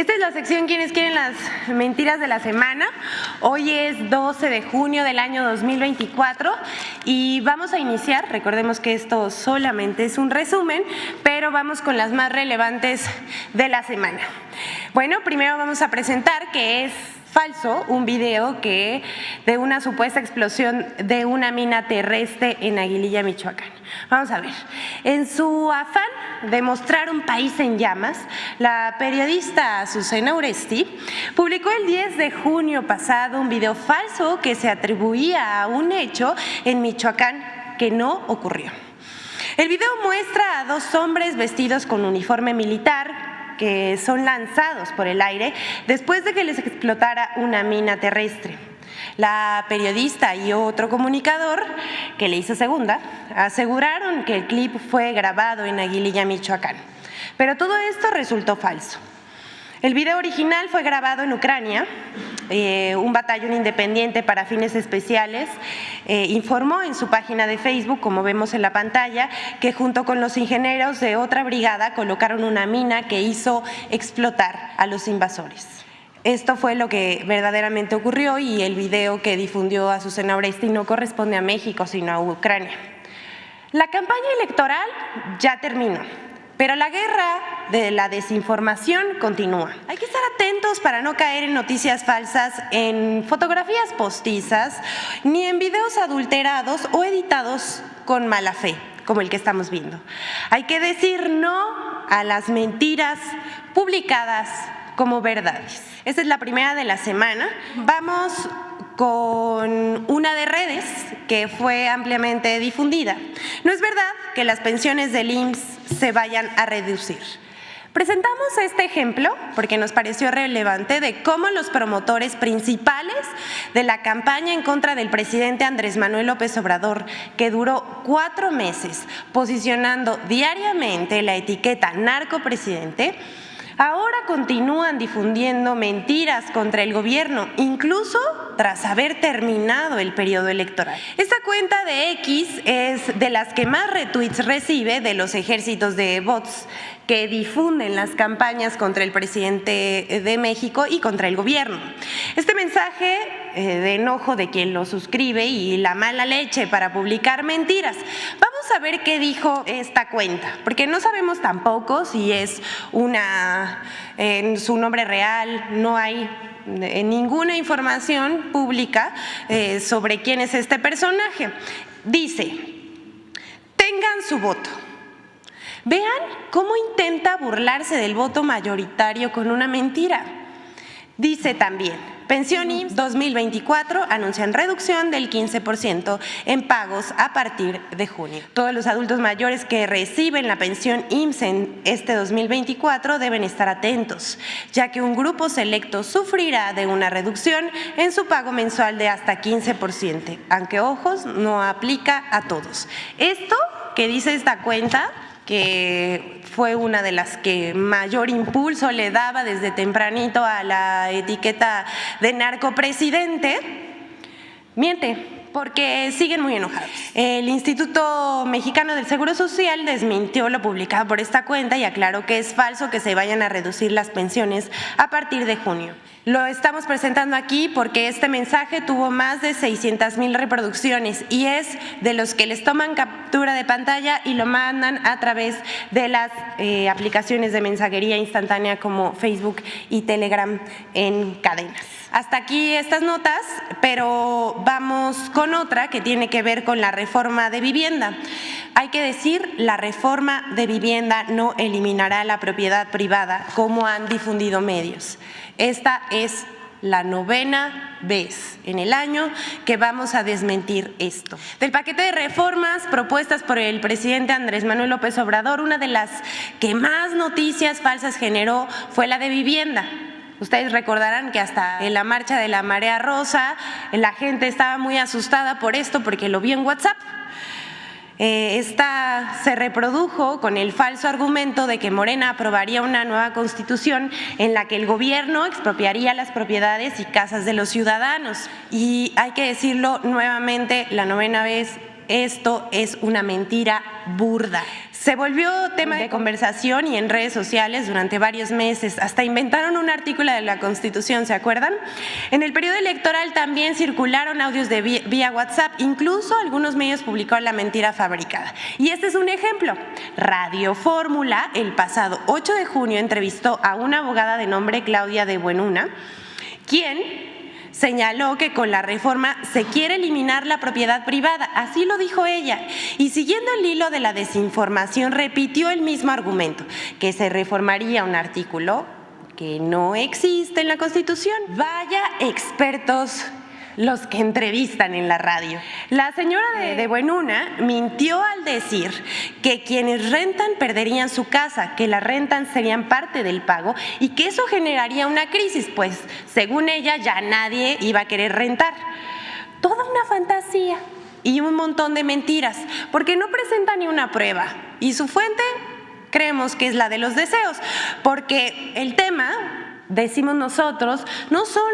Esta es la sección ¿Quiénes quieren las mentiras de la semana? Hoy es 12 de junio del año 2024 y vamos a iniciar, recordemos que esto solamente es un resumen, pero vamos con las más relevantes de la semana. Bueno, primero vamos a presentar que es falso un video de una supuesta explosión de una mina terrestre en Aguililla, Michoacán. Vamos a ver. En su afán de mostrar un país en llamas, la periodista Azucena Oresti publicó el 10 de junio pasado un video falso que se atribuía a un hecho en Michoacán que no ocurrió. El video muestra a dos hombres vestidos con uniforme militar que son lanzados por el aire después de que les explotara una mina terrestre. La periodista y otro comunicador, que le hizo segunda, aseguraron que el clip fue grabado en Aguililla, Michoacán. Pero todo esto resultó falso. El video original fue grabado en Ucrania. Un batallón independiente para fines especiales informó en su página de Facebook, como vemos en la pantalla, que junto con los ingenieros de otra brigada colocaron una mina que hizo explotar a los invasores. Esto fue lo que verdaderamente ocurrió y el video que difundió Azucena Oresti no corresponde a México, sino a Ucrania. La campaña electoral ya terminó, pero la guerra de la desinformación continúa. Hay que estar atentos para no caer en noticias falsas, en fotografías postizas, ni en videos adulterados o editados con mala fe, como el que estamos viendo. Hay que decir no a las mentiras publicadas como verdades. Esta es la primera de la semana. Vamos con una de redes que fue ampliamente difundida. No es verdad que las pensiones del IMSS se vayan a reducir. Presentamos este ejemplo porque nos pareció relevante de cómo los promotores principales de la campaña en contra del presidente Andrés Manuel López Obrador, que duró 4 meses posicionando diariamente la etiqueta narcopresidente, ahora continúan difundiendo mentiras contra el gobierno, incluso tras haber terminado el periodo electoral. Esta cuenta de X es de las que más retweets recibe de los ejércitos de bots que difunden las campañas contra el presidente de México y contra el gobierno. Este mensaje de enojo de quien lo suscribe y la mala leche para publicar mentiras. Vamos a ver qué dijo esta cuenta, porque no sabemos tampoco si es en su nombre real, no hay ninguna información pública sobre quién es este personaje. Dice: tengan su voto. Vean cómo intenta burlarse del voto mayoritario con una mentira. Dice también: Pensión IMSS 2024 anuncian reducción del 15% en pagos a partir de junio. Todos los adultos mayores que reciben la pensión IMSS en este 2024 deben estar atentos, ya que un grupo selecto sufrirá de una reducción en su pago mensual de hasta 15%, aunque ojos, no aplica a todos. Esto que dice esta cuenta, que fue una de las que mayor impulso le daba desde tempranito a la etiqueta de narcopresidente, miente, porque siguen muy enojados. El Instituto Mexicano del Seguro Social desmintió lo publicado por esta cuenta y aclaró que es falso que se vayan a reducir las pensiones a partir de junio. Lo estamos presentando aquí porque este mensaje tuvo más de 600,000 reproducciones y es de los que les toman captura de pantalla y lo mandan a través de las aplicaciones de mensajería instantánea como Facebook y Telegram en cadenas. Hasta aquí estas notas, pero vamos con otra que tiene que ver con la reforma de vivienda. Hay que decir, la reforma de vivienda no eliminará la propiedad privada como han difundido medios. Esta es la 9ª vez en el año que vamos a desmentir esto. Del paquete de reformas propuestas por el presidente Andrés Manuel López Obrador, una de las que más noticias falsas generó fue la de vivienda. Ustedes recordarán que hasta en la marcha de la Marea Rosa la gente estaba muy asustada por esto porque lo vio en WhatsApp. Esta se reprodujo con el falso argumento de que Morena aprobaría una nueva constitución en la que el gobierno expropiaría las propiedades y casas de los ciudadanos. Y hay que decirlo nuevamente, la 9ª vez, esto es una mentira burda. Se volvió tema de conversación y en redes sociales durante varios meses. Hasta inventaron un artículo de la Constitución, ¿se acuerdan? En el periodo electoral también circularon audios de vía WhatsApp. Incluso algunos medios publicaron la mentira fabricada. Y este es un ejemplo. Radio Fórmula, el pasado 8 de junio, entrevistó a una abogada de nombre Claudia de Buenuna, quien señaló que con la reforma se quiere eliminar la propiedad privada, así lo dijo ella, y siguiendo el hilo de la desinformación repitió el mismo argumento, que se reformaría un artículo que no existe en la Constitución. Vaya expertos los que entrevistan en la radio. La señora de Buenuna mintió al decir que quienes rentan perderían su casa, que las rentas serían parte del pago y que eso generaría una crisis, pues según ella ya nadie iba a querer rentar. Toda una fantasía y un montón de mentiras, porque no presenta ni una prueba y su fuente creemos que es la de los deseos, porque el tema, decimos nosotros, no son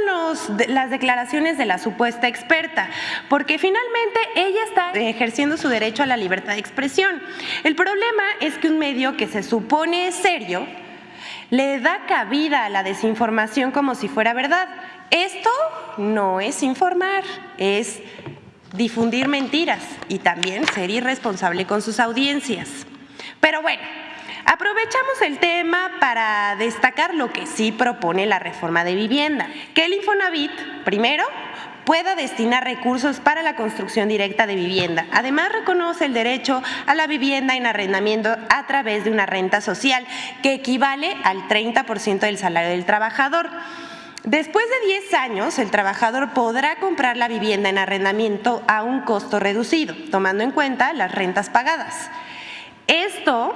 las declaraciones de la supuesta experta, porque finalmente ella está ejerciendo su derecho a la libertad de expresión. El problema es que un medio que se supone serio le da cabida a la desinformación como si fuera verdad. Esto no es informar, es difundir mentiras y también ser irresponsable con sus audiencias. Pero bueno, aprovechamos el tema para destacar lo que sí propone la reforma de vivienda, que el Infonavit, primero, pueda destinar recursos para la construcción directa de vivienda. Además, reconoce el derecho a la vivienda en arrendamiento a través de una renta social que equivale al 30% del salario del trabajador. Después de 10 años, el trabajador podrá comprar la vivienda en arrendamiento a un costo reducido, tomando en cuenta las rentas pagadas. Esto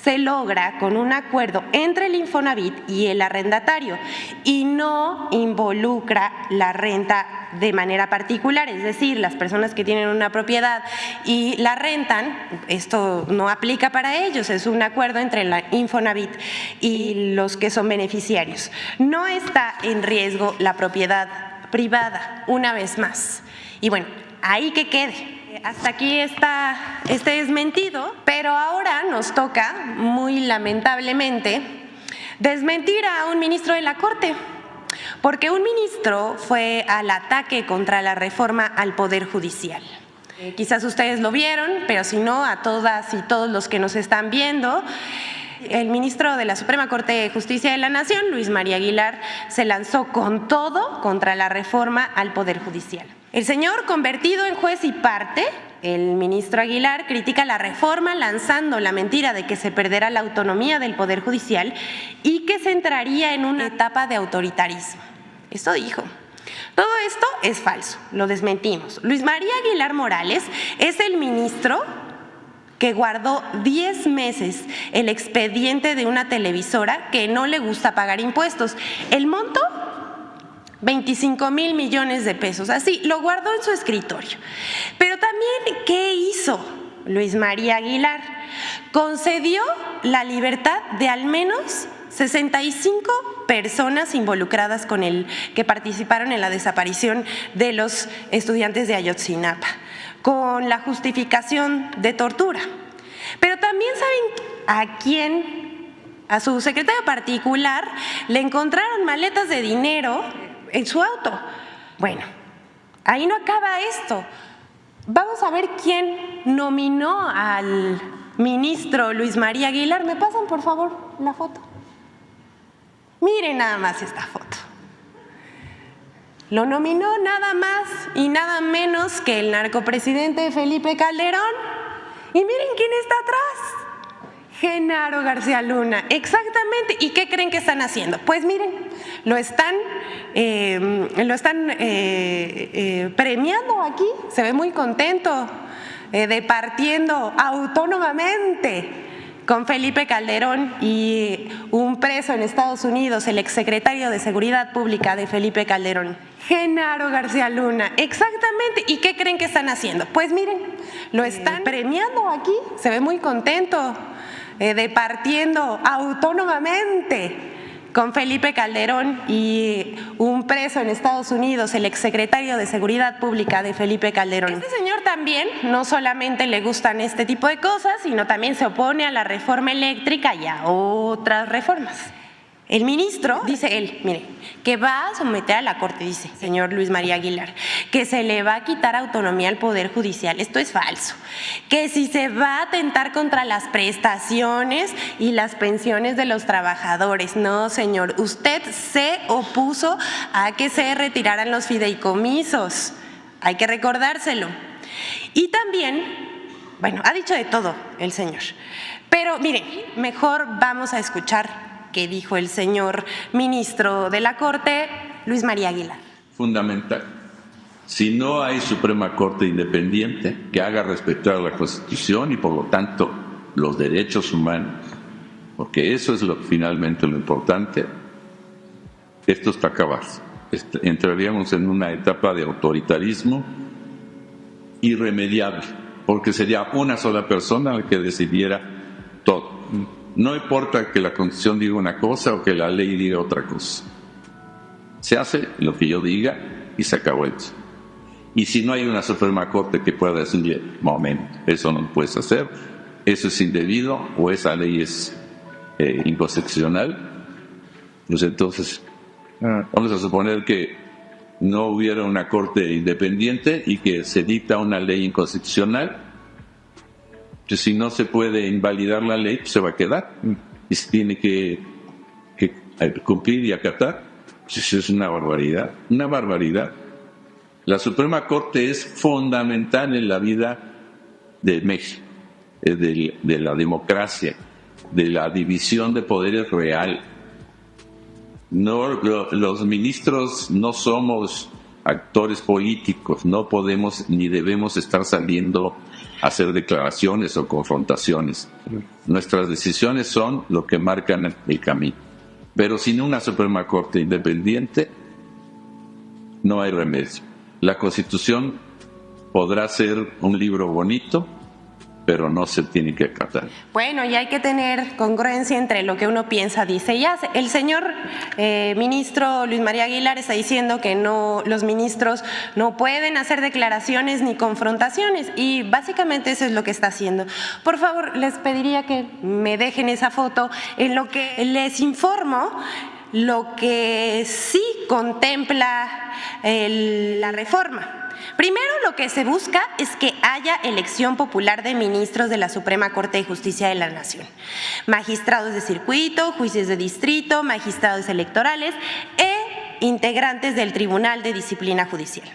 se logra con un acuerdo entre el Infonavit y el arrendatario y no involucra la renta de manera particular, es decir, las personas que tienen una propiedad y la rentan, esto no aplica para ellos, es un acuerdo entre la Infonavit y los que son beneficiarios. No está en riesgo la propiedad privada, una vez más. Y bueno, ahí que quede. Hasta aquí está este desmentido, pero ahora nos toca, muy lamentablemente, desmentir a un ministro de la Corte, porque un ministro fue al ataque contra la reforma al Poder Judicial. Quizás ustedes lo vieron, pero si no, a todas y todos los que nos están viendo, el ministro de la Suprema Corte de Justicia de la Nación, Luis María Aguilar, se lanzó con todo contra la reforma al Poder Judicial. El señor, convertido en juez y parte, el ministro Aguilar, critica la reforma lanzando la mentira de que se perderá la autonomía del Poder Judicial y que se entraría en una etapa de autoritarismo. Esto dijo. Todo esto es falso, lo desmentimos. Luis María Aguilar Morales es el ministro que guardó 10 meses el expediente de una televisora que no le gusta pagar impuestos. El monto, 25,000 millones de pesos, así, lo guardó en su escritorio. Pero también, ¿qué hizo Luis María Aguilar? Concedió la libertad de al menos 65 personas involucradas con que participaron en la desaparición de los estudiantes de Ayotzinapa, con la justificación de tortura. Pero también saben a quién, a su secretario particular, le encontraron maletas de dinero en su auto. Bueno, ahí no acaba esto. Vamos a ver quién nominó al ministro Luis María Aguilar. ¿Me pasan, por favor, la foto? Miren nada más esta foto. Lo nominó nada más y nada menos que el narcopresidente Felipe Calderón. Y miren quién está atrás. Genaro García Luna, exactamente. ¿Y qué creen que están haciendo? Pues miren, lo están premiando aquí, se ve muy contento, departiendo autónomamente con Felipe Calderón y un preso en Estados Unidos, el exsecretario de Seguridad Pública de Felipe Calderón, Genaro García Luna, exactamente. ¿Y qué creen que están haciendo? Pues miren, lo están premiando aquí, se ve muy contento, departiendo autónomamente con Felipe Calderón y un preso en Estados Unidos, el exsecretario de Seguridad Pública de Felipe Calderón. Este señor también no solamente le gustan este tipo de cosas, sino también se opone a la reforma eléctrica y a otras reformas. El ministro, dice él, mire, que va a someter a la Corte, dice señor Luis María Aguilar, que se le va a quitar autonomía al Poder Judicial. Esto es falso. Que si se va a atentar contra las prestaciones y las pensiones de los trabajadores. No, señor, usted se opuso a que se retiraran los fideicomisos. Hay que recordárselo. Y también, bueno, ha dicho de todo el señor. Pero mire, mejor vamos a escuchar que dijo el señor ministro de la Corte, Luis María Aguilar. Fundamental. Si no hay Suprema Corte independiente que haga respetar la Constitución y por lo tanto los derechos humanos, porque eso es finalmente lo importante, esto está acabado. Entraríamos en una etapa de autoritarismo irremediable, porque sería una sola persona la que decidiera todo. No importa que la Constitución diga una cosa o que la ley diga otra cosa. Se hace lo que yo diga y se acabó eso. Y si no hay una Suprema Corte que pueda decirle, momento, eso no lo puedes hacer, eso es indebido o esa ley es inconstitucional, pues entonces vamos a suponer que no hubiera una Corte independiente y que se dicta una ley inconstitucional. Pues si no se puede invalidar la ley, pues se va a quedar y se tiene que cumplir y acatar. Pues eso es una barbaridad, una barbaridad. La Suprema Corte es fundamental en la vida de México, de la democracia, de la división de poderes real. No, los ministros no somos actores políticos, no podemos ni debemos estar saliendo a hacer declaraciones o confrontaciones. Nuestras decisiones son lo que marcan el camino. Pero sin una Suprema Corte independiente no hay remedio. La Constitución podrá ser un libro bonito, pero no se tiene que acatar. Bueno, y hay que tener congruencia entre lo que uno piensa, dice y hace. El señor ministro Luis María Aguilar está diciendo que no, los ministros no pueden hacer declaraciones ni confrontaciones y básicamente eso es lo que está haciendo. Por favor, les pediría que me dejen esa foto en lo que les informo. Lo que sí contempla la reforma. Primero, lo que se busca es que haya elección popular de ministros de la Suprema Corte de Justicia de la Nación, magistrados de circuito, jueces de distrito, magistrados electorales e integrantes del Tribunal de Disciplina Judicial.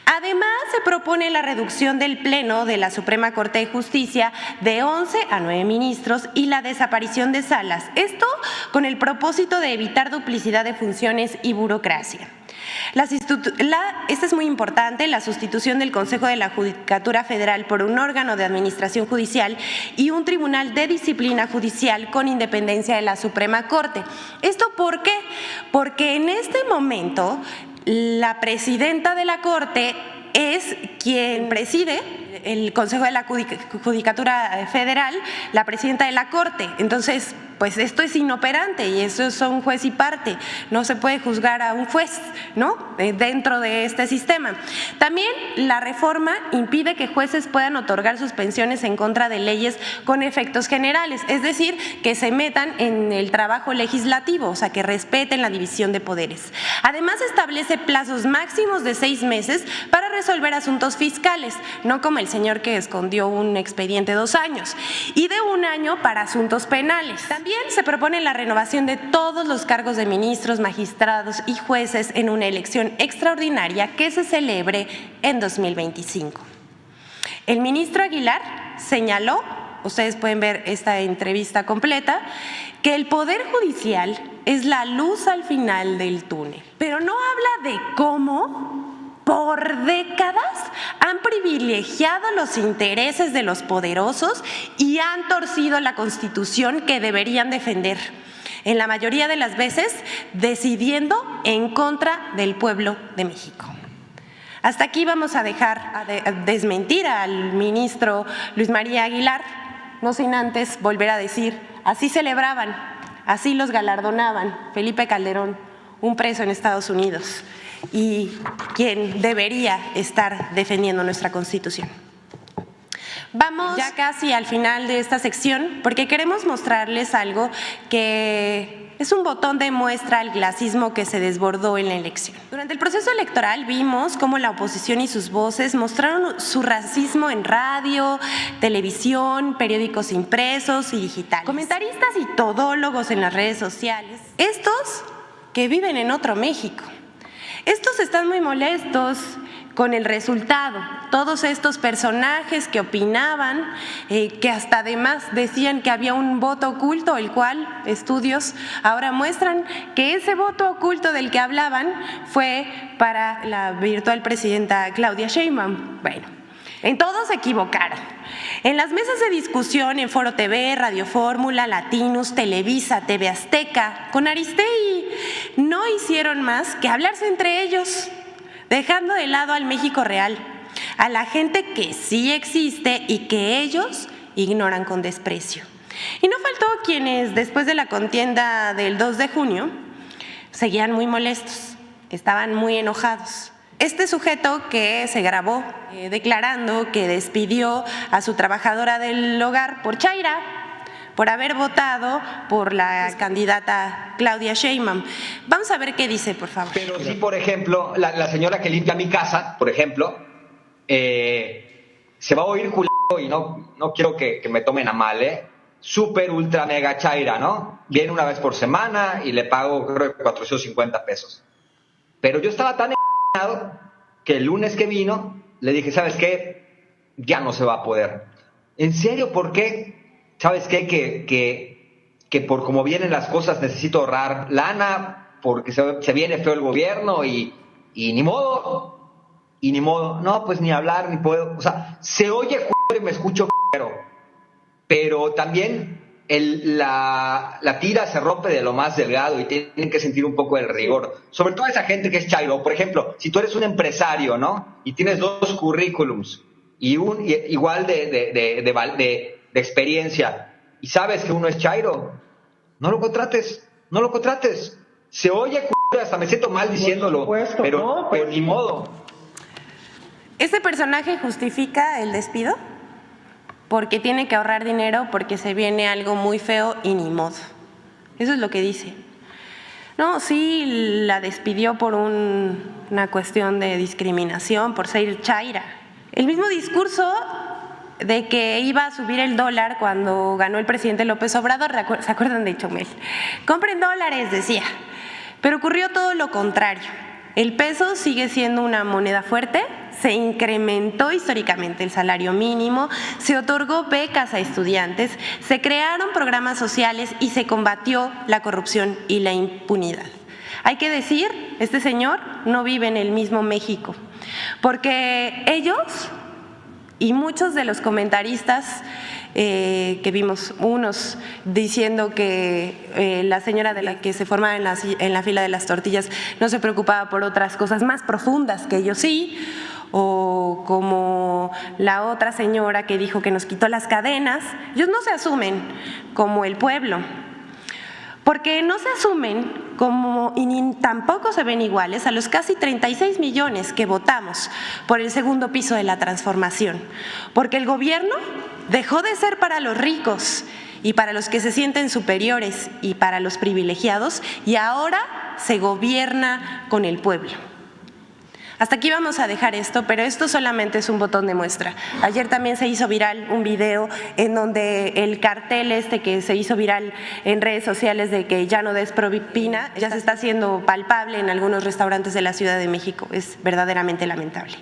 Además, se propone la reducción del Pleno de la Suprema Corte de Justicia de 11 a 9 ministros y la desaparición de salas. Esto con el propósito de evitar duplicidad de funciones y burocracia. Esta es muy importante, la sustitución del Consejo de la Judicatura Federal por un órgano de administración judicial y un tribunal de disciplina judicial con independencia de la Suprema Corte. ¿Esto por qué? Porque en este momento la presidenta de la Corte es quien preside el Consejo de la Judicatura Federal, la presidenta de la Corte. Entonces, pues esto es inoperante y eso son juez y parte. No se puede juzgar a un juez, ¿no? Dentro de este sistema. También la reforma impide que jueces puedan otorgar suspensiones en contra de leyes con efectos generales, es decir, que se metan en el trabajo legislativo, o sea, que respeten la división de poderes. Además, establece plazos máximos de 6 meses para resolver asuntos fiscales, no como el señor que escondió un expediente 2 años, y de 1 año para asuntos penales. También se propone la renovación de todos los cargos de ministros, magistrados y jueces en una elección extraordinaria que se celebre en 2025. El ministro Aguilar señaló, ustedes pueden ver esta entrevista completa, que el Poder Judicial es la luz al final del túnel, pero no habla de cómo por décadas han privilegiado los intereses de los poderosos y han torcido la Constitución que deberían defender, en la mayoría de las veces decidiendo en contra del pueblo de México. Hasta aquí vamos a dejar desmentir al ministro Luis María Aguilar, no sin antes volver a decir, así celebraban Así los galardonaban Felipe Calderón, un preso en Estados Unidos, y quien debería estar defendiendo nuestra Constitución. Vamos ya casi al final de esta sección porque queremos mostrarles algo que es un botón de muestra al clasismo que se desbordó en la elección. Durante el proceso electoral vimos cómo la oposición y sus voces mostraron su racismo en radio, televisión, periódicos impresos y digitales. Comentaristas y todólogos en las redes sociales. Estos que viven en otro México. Estos están muy molestos con el resultado. Todos estos personajes que opinaban, que hasta además decían que había un voto oculto, el cual estudios ahora muestran que ese voto oculto del que hablaban fue para la virtual presidenta Claudia Sheinbaum. Bueno, en todo se equivocaron. En las mesas de discusión en Foro TV, Radio Fórmula, Latinus, Televisa, TV Azteca, con Aristegui, no hicieron más que hablarse entre ellos, dejando de lado al México real, a la gente que sí existe y que ellos ignoran con desprecio. Y no faltó quienes, después de la contienda del 2 de junio, seguían muy molestos, estaban muy enojados. Este sujeto que se grabó declarando que despidió a su trabajadora del hogar por chaira, por haber votado por la candidata Claudia Sheinbaum. Vamos a ver qué dice, por favor. Pero sí, por ejemplo, la señora que limpia mi casa, por ejemplo, se va a oír culero y no quiero que me tomen a mal, súper, ultra, mega chaira, ¿no? Viene una vez por semana y le pago, creo que 450 pesos. Pero yo estaba tan que el lunes que vino, le dije, ¿sabes qué? Ya no se va a poder. ¿En serio? ¿Por qué? ¿Sabes qué? Que por cómo vienen las cosas necesito ahorrar lana, porque se viene feo el gobierno y ni modo. Y ni modo. No, pues ni hablar, ni puedo. O sea, se oye y me escucho pero también la tira se rompe de lo más delgado y tienen que sentir un poco el rigor. Sobre todo esa gente que es chairo. Por ejemplo, si tú eres un empresario, ¿no? Y tienes 2 currículums y igual de experiencia y sabes que uno es chairo, no lo contrates. Se oye hasta me siento mal diciéndolo, pero ni modo. ¿Este personaje justifica el despido? Porque tiene que ahorrar dinero, porque se viene algo muy feo y ni modo. Eso es lo que dice. No, sí, la despidió por una cuestión de discriminación, por ser chaira. El mismo discurso de que iba a subir el dólar cuando ganó el presidente López Obrador, ¿se acuerdan de Chumel? Compren dólares, decía. Pero ocurrió todo lo contrario. El peso sigue siendo una moneda fuerte, se incrementó históricamente el salario mínimo, se otorgó becas a estudiantes, se crearon programas sociales y se combatió la corrupción y la impunidad. Hay que decir, este señor no vive en el mismo México, porque ellos y muchos de los comentaristas que vimos, unos diciendo que la señora de la que se formaba en la fila de las tortillas no se preocupaba por otras cosas más profundas que ellos sí, o como la otra señora que dijo que nos quitó las cadenas. Ellos no se asumen como el pueblo, porque no se asumen como, y ni tampoco se ven iguales a los casi 36 millones que votamos por el segundo piso de la transformación, porque el gobierno dejó de ser para los ricos y para los que se sienten superiores y para los privilegiados, y ahora se gobierna con el pueblo. Hasta aquí vamos a dejar esto, pero esto solamente es un botón de muestra. Ayer también se hizo viral un video en donde el cartel que se hizo viral en redes sociales de que ya no des propina, ya se está haciendo palpable en algunos restaurantes de la Ciudad de México. Es verdaderamente lamentable.